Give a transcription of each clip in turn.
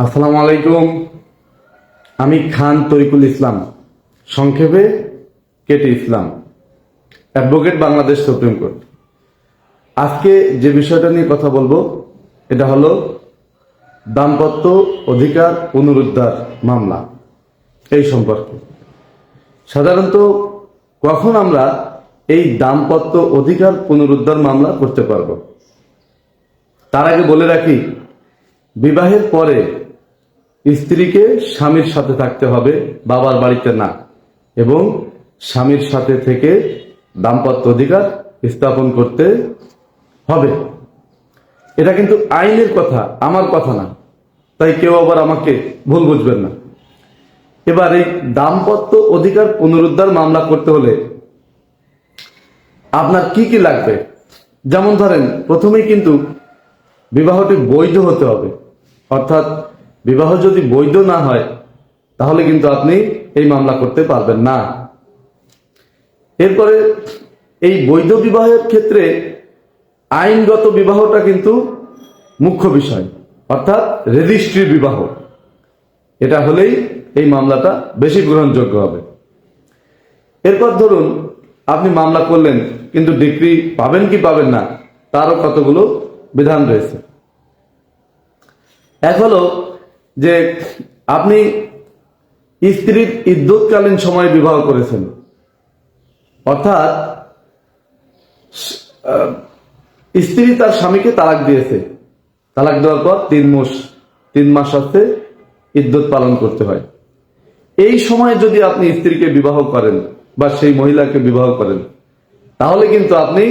আসসালামু আলাইকুম। আমি খান তরিকুল ইসলাম, সংক্ষেপে কেটে ইসলাম, অ্যাডভোকেট, বাংলাদেশ সুপ্রিম কোর্ট। আজকে যে বিষয়টা নিয়ে কথা বলবো এটা হলো দাম্পত্য অধিকার পুনরুদ্ধার মামলা। এই সম্পর্কে সাধারণত কখন আমরা এই দাম্পত্য অধিকার পুনরুদ্ধার মামলা করতে পারবো, তার আগে বলে রাখি, বিবাহের পরে স্ত্রীকে স্বামীর সাথে থাকতে হবে, বাবার বাড়িতে না, এবং স্বামীর সাথে থেকে দাম্পত্য অধিকার স্থাপন করতে হবে। এটা কিন্তু আইনের কথা, আমার কথা না, তাই কেউ আবার আমাকে ভুল বুঝবেন না। এবার এই দাম্পত্য অধিকার পুনরুদ্ধার মামলা করতে হলে আপনার কি কি লাগবে, যেমন ধরেন প্রথমেই কিন্তু বিবাহটি বৈধ হতে হবে। অর্থাৎ বিবাহ যদি বৈধ না হয় তাহলে কিন্তু আপনি এই মামলা করতে পারবেন না। এরপরে এই বৈধ বিবাহের ক্ষেত্রে আইনগত বিবাহটা কিন্তু মুখ্য বিষয়, অর্থাৎ রেজিস্ট্রি বিবাহ। এটা হলেই এই মামলাটা বেশি গ্রহণযোগ্য হবে। এরপর ধরুন আপনি মামলা করলেন, কিন্তু ডিক্রি পাবেন কি পাবেন না তারও কতগুলো বিধান রয়েছে। এক হলো যে আপনি স্ত্রীর ইদ্যৎকালীন সময়ে বিবাহ করেছেন, অর্থাৎ স্ত্রী তার স্বামীকে তালাক দিয়েছে, তালাক দেওয়ার পর 3 মাস হচ্ছে ইদ্যৎ পালন করতে হয়। এই সময় যদি আপনি স্ত্রীকে বিবাহ করেন বা সেই মহিলাকে বিবাহ করেন তাহলে কিন্তু আপনি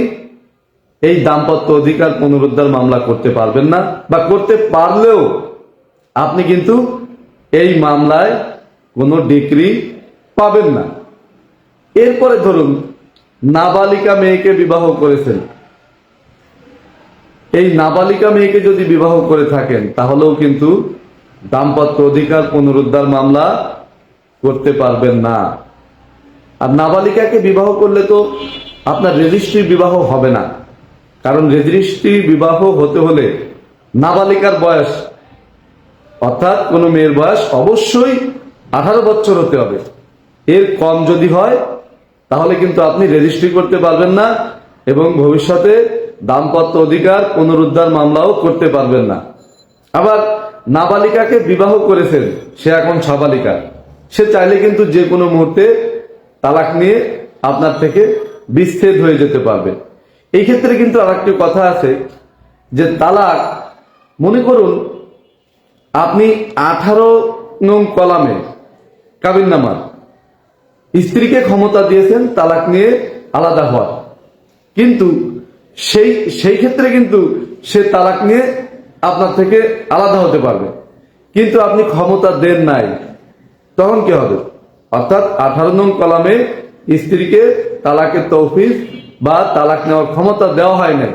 এই দাম্পত্য অধিকার পুনরুদ্ধার মামলা করতে পারবেন না, বা করতে পারলেও আপনি কিন্তু এই মামলায় কোনো ডিক্রি পাবেন না। এরপরে ধরুন নাবালিকা মেয়েকে বিবাহ করেছেন, এই নাবালিকা মেয়েকে যদি বিবাহ করে থাকেন তাহলেও কিন্তু দাম্পত্য অধিকার পুনরুদ্ধার মামলা করতে পারবেন না। আর নাবালিকাকে বিবাহ করলে তো আপনার রেজিস্ট্রি বিবাহ হবে না, কারণ রেজিস্ট্রি বিবাহ হতে হলে নাবালিকার বয়স, অর্থাৎ কোনো মেয়ের বয়স অবশ্যই 18 বছর হতে হবে। এর কম যদি হয় তাহলে কিন্তু আপনি রেজিস্ট্রি করতে পারবেন না এবং ভবিষ্যতে দাম্পত্য অধিকার পুনরুদ্ধার মামলাও করতে পারবেন না। আবার নাবালিকাকে বিবাহ করেছেন, সে এখন সাবালিকা, সে চাইলে কিন্তু যে কোনো মুহূর্তে তালাক নিয়ে আপনার থেকে বিচ্ছেদ হয়ে যেতে পারবে। এই ক্ষেত্রে কিন্তু আরেকটি কথা আছে যে তালাক, মনে করুন আপনি 18 নং কলামে কাবিননামার স্ত্রীকে ক্ষমতা দিয়েছেন তালাক নিয়ে আলাদা হওয়ার, কিন্তু সেই ক্ষেত্রে কিন্তু সে তালাক নিয়ে আপনার থেকে আলাদা হতে পারবে, কিন্তু আপনি ক্ষমতা দেন নাই, তখন কি হবে? অর্থাৎ 18 নং কলামে স্ত্রীকে তালাকের তৌফিক বা তালাক নেওয়ার ক্ষমতা দেওয়া হয় নাই,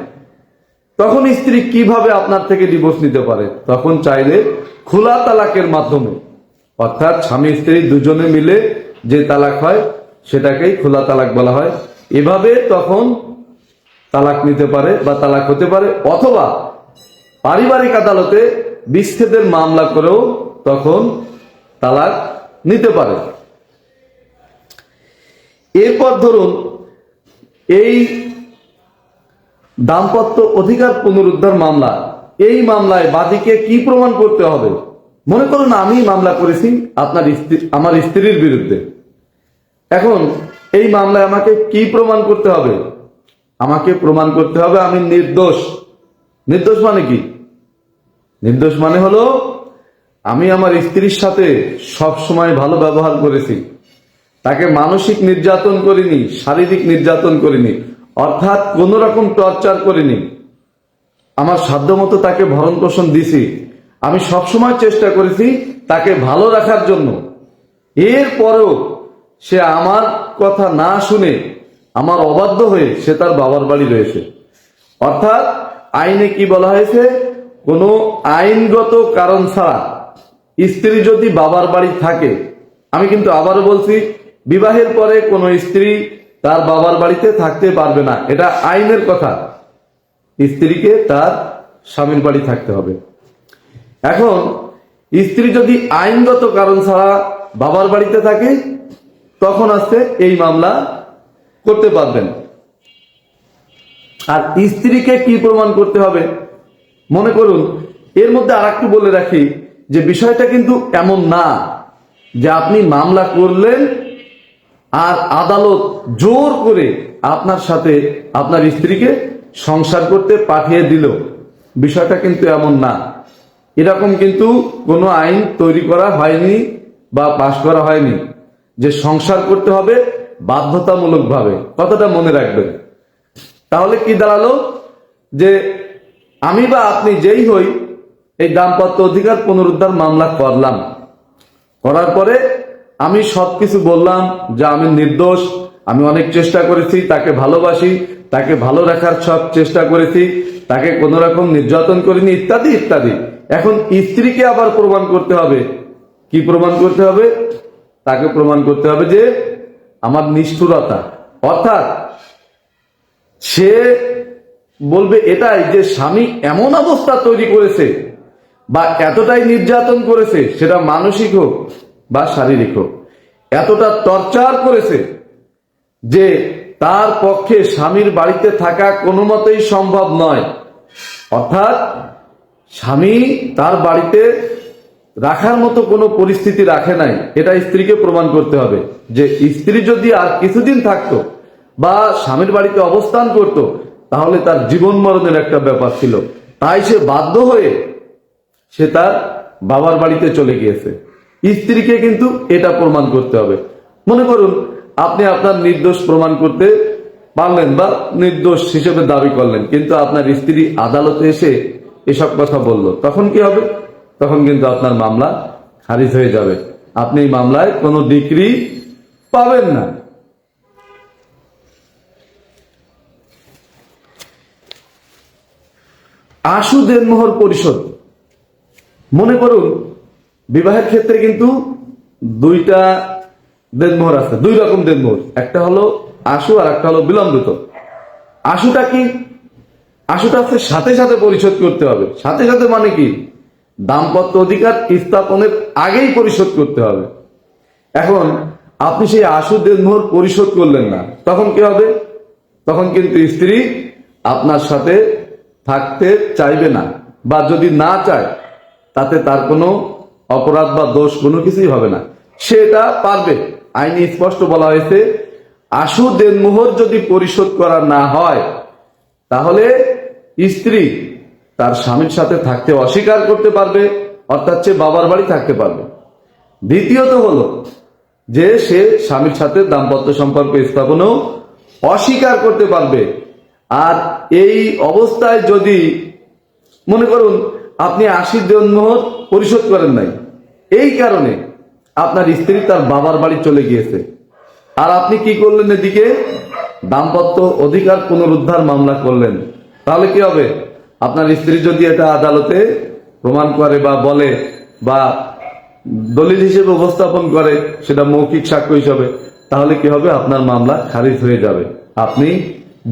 তখন স্ত্রী কিভাবে আপনার থেকে ডিভোর্স নিতে পারে? তখন চাইলে খোলা তালাকের মাধ্যমে, অর্থাৎ স্বামী স্ত্রী দুজনে মিলে যে তালাক হয় সেটাকেই খোলা তালাক বলা হয়। এভাবে তখন তালাক নিতে পারে বা তালাক হতে পারে, অথবা পারিবারিক আদালতে বিচ্ছেদের মামলা করেও তখন তালাক নিতে পারে। এরপর ধরুন এই দাম্পত্য অধিকার পুনরুদ্ধার মামলা, এই মামলায় বাদীকে কি প্রমাণ করতে হবে? মনে করুন আমি মামলা করেছি আমার স্ত্রীর বিরুদ্ধে, এখন এই মামলায় আমাকে কি প্রমাণ করতে হবে? আমাকে প্রমাণ করতে হবে আমি নির্দোষ। নির্দোষ মানে কি? নির্দোষ মানে হলো আমি আমার স্ত্রীর সাথে সব সময় ভালো ব্যবহার করেছি, তাকে মানসিক নির্যাতন করিনি, শারীরিক নির্যাতন করিনি, অর্থাৎ কোন রকম টর্চার করিনি, আমার সাধ্যমতো তাকে ভরণ পোষণ দিছি, আমি সবসময় চেষ্টা করেছি তাকে ভালো রাখার জন্য। এরপরেও সে আমার কথা না শুনে আমার অবাধ্য হয়ে সে তার বাবার বাড়ি রয়েছে। অর্থাৎ আইনে কি বলা হয়েছে? কোনো আইনগত কারণ ছাড়া স্ত্রী যদি বাবার বাড়ি থাকে, আমি কিন্তু আবারও বলছি, বিবাহের পরে কোনো স্ত্রী তার বাবার বাড়িতে থাকতে পারবে না, এটা আইনের কথা। স্ত্রীকে তার স্বামীর বাড়ি থাকতে হবে। এখন স্ত্রী যদি আইনগত কারণ ছাড়া বাবার বাড়িতে থাকে তখন আসতে এই মামলা করতে পারবেন। আর স্ত্রীকে কি প্রমাণ করতে হবে? মনে করুন, এর মধ্যে আর একটু বলে রাখি যে বিষয়টা কিন্তু এমন না যে আপনি মামলা করলেন আর আদালত জোর করে আপনার সাথে আপনার স্ত্রীকে সংসার করতে পাঠিয়ে দিল। বিষয়টা কিন্তু এমন না। এরকম কিন্তু কোনো আইন তৈরি করা হয়নি বা পাশ করা হয়নি যে সংসার করতে হবে বাধ্যতামূলকভাবে। কথাটা মনে রাখবেন। তাহলে কি দাঁড়ালো? যে আমি বা আপনি যেই হই, এই দাম্পত্য অধিকার পুনরুদ্ধার মামলা করলাম, করার পরে আমি সবকিছু বললাম যে আমি নির্দোষ, আমি অনেক চেষ্টা করেছি, তাকে ভালোবাসি, তাকে ভালো রাখার সব চেষ্টা করেছি, তাকে কোনো রকম নির্যাতন করিনি, ইত্যাদি ইত্যাদি। এখন স্ত্রীকে আবার প্রমাণ করতে হবে। কি প্রমাণ করতে হবে? তাকে প্রমাণ করতে হবে যে আমার নিষ্ঠুরতা, অর্থাৎ সে বলবে এটাই যে স্বামী এমন অবস্থা তৈরি করেছে বা এতটাই নির্যাতন করেছে, সেটা মানসিক হোক বা শারীরিক হোক, এতটা টর্চার করেছে যে তার পক্ষে স্বামীর বাড়িতে থাকা কোনো মতেই সম্ভব নয়। অর্থাৎ স্বামী তার বাড়িতে রাখার মতো কোনো পরিস্থিতি রাখে নাই, এটা স্ত্রীকে প্রমাণ করতে হবে। যে স্ত্রী যদি আর কিছুদিন থাকতো বা স্বামীর বাড়িতে অবস্থান করত, তাহলে তার জীবন মরণের একটা ব্যাপার ছিল। তাই সে বাধ্য হয়ে সে তার বাবার বাড়িতে চলে গিয়েছে। স্ত্রীকে কিন্তু এটা প্রমাণ করতে হবে। মনে করুন আপনি আপনার নির্দোষ প্রমাণ করতে পারলেন বা নির্দোষ হিসেবে দাবি করলেন, কিন্তু আপনার স্ত্রী আদালতে এসে এসব কথা বলল, তখন কি হবে? তখন কিন্তু আপনার মামলা খারিজ হয়ে যাবে। আপনি এই মামলায় কোনো ডিক্রি পাবেন না। আশু দেনমোহর পরিশোধ। মনে করুন বিবাহের ক্ষেত্রে কিন্তু দুইটা দেনমোহর আছে, দুই রকম দেনমোহর। একটা হলো আশু আর একটা হলো বিলম্বিত। আশুটা কি? আশুটা হচ্ছে সাথে সাথে পরিশোধ করতে হবে। সাথে সাথে মানে কি? দাম্পত্য অধিকার স্থাপনের আগেই পরিশোধ করতে হবে। এখন আপনি সেই আশু দেনমোহর পরিশোধ করলেন না, তখন কি হবে? তখন কিন্তু স্ত্রী আপনার সাথে থাকতে চাইবে না, বা যদি না চায় তাতে তার কোনো অপরাধ বা দোষ কোনো কিছুই হবে না, সেটা পারবে। আইনে স্পষ্ট বলা হয়েছে আশু দেনমোহর যদি পরিশোধ করা না হয় তাহলে স্ত্রী তার স্বামীর সাথে থাকতে অস্বীকার করতে পারবে, অর্থাৎ সে বাবার বাড়ি থাকতে পারবে। দ্বিতীয়ত হলো যে সে স্বামীর সাথে দাম্পত্য সম্পর্ক স্থাপনও অস্বীকার করতে পারবে। আর এই অবস্থায় যদি মনে করুন আপনি 80 দেনমোহর পরিশোধ করেন নাই, এই কারণে আপনার স্ত্রী তার বাবার বাড়ি চলে গিয়েছে, আর আপনি কি করলেন? এদিকে দাম্পত্য অধিকার পুনরুদ্ধার মামলা করলেন, তাহলে কি হবে? আপনার স্ত্রী যদি এটা আদালতে প্রমাণ করে বা বলে বা দলিল হিসেবে উপস্থাপন করে, সেটা মৌখিক সাক্ষ্য হিসাবে, তাহলে কি হবে? আপনার মামলা খারিজ হয়ে যাবে, আপনি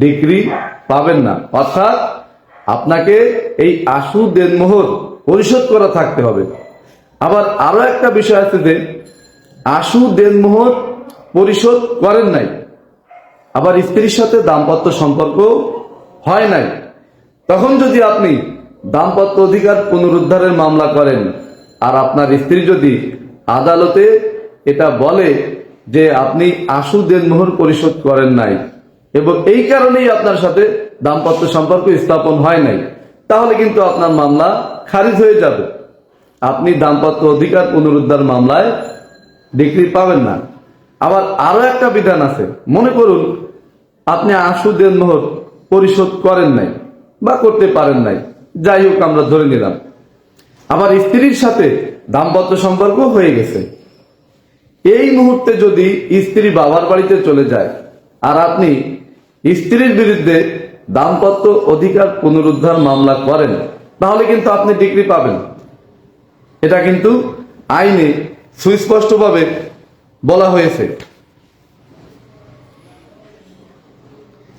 ডিক্রি পাবেন না। অর্থাৎ আপনাকে এই আশু দেনমোহর পরিশোধ করা থাকতে হবে। আবার আরো একটা বিষয় আছে যে আশু দেনমোহর পরিশোধ করেন নাই, আবার স্ত্রীর সাথে দাম্পত্য সম্পর্ক হয় নাই, তখন যদি আপনি দাম্পত্য অধিকার পুনরুদ্ধারের মামলা করেন আর আপনার স্ত্রী যদি আদালতে এটা বলে যে আপনি আশু দেনমোহর পরিশোধ করেন নাই এবং এই কারণেই আপনার সাথে দাম্পত্য সম্পর্ক স্থাপন হয় নাই, তাহলে কিন্তু আপনার মামলা খারিজ হয়ে যাবে। আপনি দাম্পত্য অধিকার পুনরুদ্ধার মামলায় ডিক্রি পাবেন না। আবার আরো একটা বিধান আছে। মনে করুন আপনি আশু দেনমোহর পরিশোধ করেন নাই বা করতে পারেন নাই, যাই হোক আমরা ধরে নিলাম, আবার স্ত্রীর সাথে দাম্পত্য সম্পর্ক হয়ে গেছে। এই মুহূর্তে যদি স্ত্রী বাবার বাড়িতে চলে যায় আর আপনি স্ত্রীর বিরুদ্ধে দাম্পত্য অধিকার পুনরুদ্ধার মামলা করেন, তাহলে কিন্তু আপনি ডিক্রি পাবেন। এটা কিন্তু আইনে সুস্পষ্টভাবে বলা হয়েছে।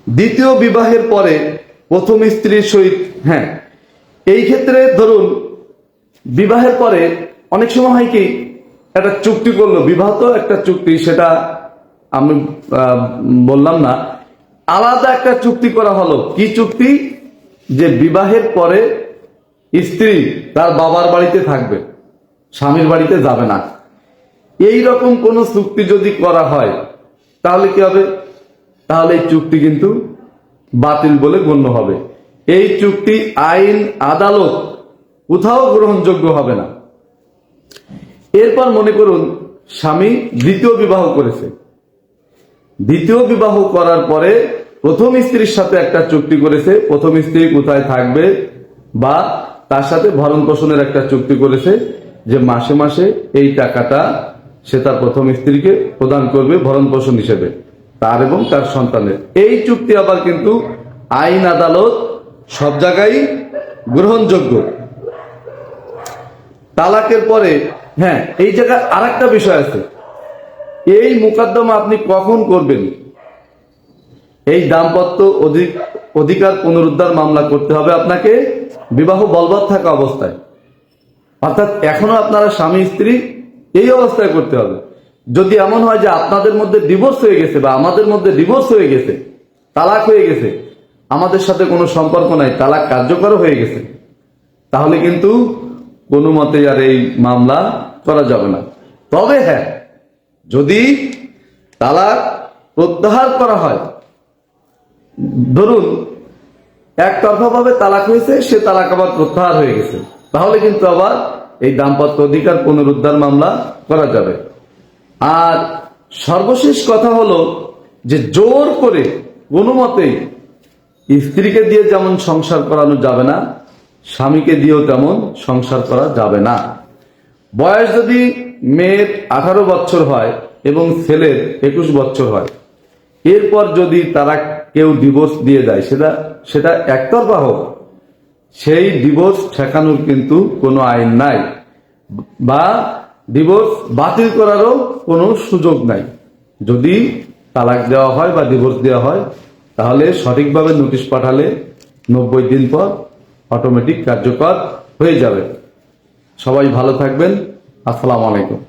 দ্বিতীয় বিবাহের পরে প্রথম স্ত্রীর সহিত, হ্যাঁ, এই ক্ষেত্রে ধরুন বিবাহের পরে অনেক সময় হয় কি, একটা চুক্তি করলো, বিবাহ তো একটা চুক্তি, সেটা আমি বললাম না, আলাদা একটা চুক্তি করা হলো। কি চুক্তি? যে বিবাহের পরে স্ত্রী তার বাবার বাড়িতে থাকবে, স্বামীর বাড়িতে যাবে না। এই রকম কোন চুক্তি যদি করা হয় তাহলে কি হবে? তাহলে এই চুক্তি কিন্তু বাতিল বলে গণ্য হবে। এই চুক্তি আইন আদালত কোথাও গ্রহণযোগ্য হবে না। এরপর মনে করুন স্বামী দ্বিতীয় বিবাহ করেছে। দ্বিতীয় বিবাহ করার পরে প্রথম স্ত্রীর সাথে একটা চুক্তি করেছে, প্রথম স্ত্রী কোথায় থাকবে, বা তার সাথে ভরণ পোষণের একটা চুক্তি করেছে যে মাসে মাসে এই টাকাটা সে তার প্রথম স্ত্রীকে প্রদান করবে ভরণ পোষণ হিসেবে, তার এবং তার সন্তানের। এই চুক্তি আবার কিন্তু আইন আদালত সব জায়গায় গ্রহণযোগ্য। তালাকের পরে হ্যাঁ, এই জায়গায় আর একটা বিষয় আছে। এই মোকদ্দমা আপনি কখন করবেন? এই দাম্পত্য অধিকার পুনরুদ্ধার মামলা করতে হবে আপনাকে বিবাহ বলবৎ থাকা অবস্থায়, অর্থাৎ এখনো আপনারা স্বামী স্ত্রী এই অবস্থায় করতে হবে। যদি এমন হয় যে আপনাদের মধ্যে ডিভোর্স হয়ে গেছে বা আমাদের মধ্যে ডিভোর্স হয়ে গেছে, তালাক হয়ে গেছে, আমাদের সাথে কোনো সম্পর্ক নাই, তালাক কার্যকর হয়ে গেছে, তাহলে কিন্তু কোনো মতে আর এই মামলা করা যাবে না। তবে হ্যাঁ, যদি তালাক প্রত্যাহার করা হয়, ধরুন একতরফা ভাবে তালাক হয়েছে, সে তালাক আবার প্রত্যাহার হয়ে গেছে, তাহলে কিন্তু আবার এই দাম্পত্য অধিকার পুনরুদ্ধার মামলা করা যাবে। আর সর্বশেষ কথা হলো যে জোর করে কোনো মতেই স্ত্রীকে দিয়ে যেমন সংসার করানো যাবে না, স্বামীকে দিয়েও তেমন সংসার করা যাবে না। বয়স যদি মেয়ের 18 বছর হয় এবং ছেলের 21 বছর হয়, এরপর যদি তারা কেউ ডিভোর্স দিয়ে দেয়, সেটা একতরফা হোক, সেই ডিভোর্স ঠেকানোর কিন্তু কোনো আইন নাই, বা ডিভোর্স বাতিল করারও কোনো সুযোগ নাই। যদি তালাক দেওয়া হয় বা ডিভোর্স দেওয়া হয়, তাহলে সঠিকভাবে নোটিশ পাঠালে 90 দিন পর অটোমেটিক কার্যকর হয়ে যাবে। সবাই ভালো থাকবেন। আসসালামু আলাইকুম।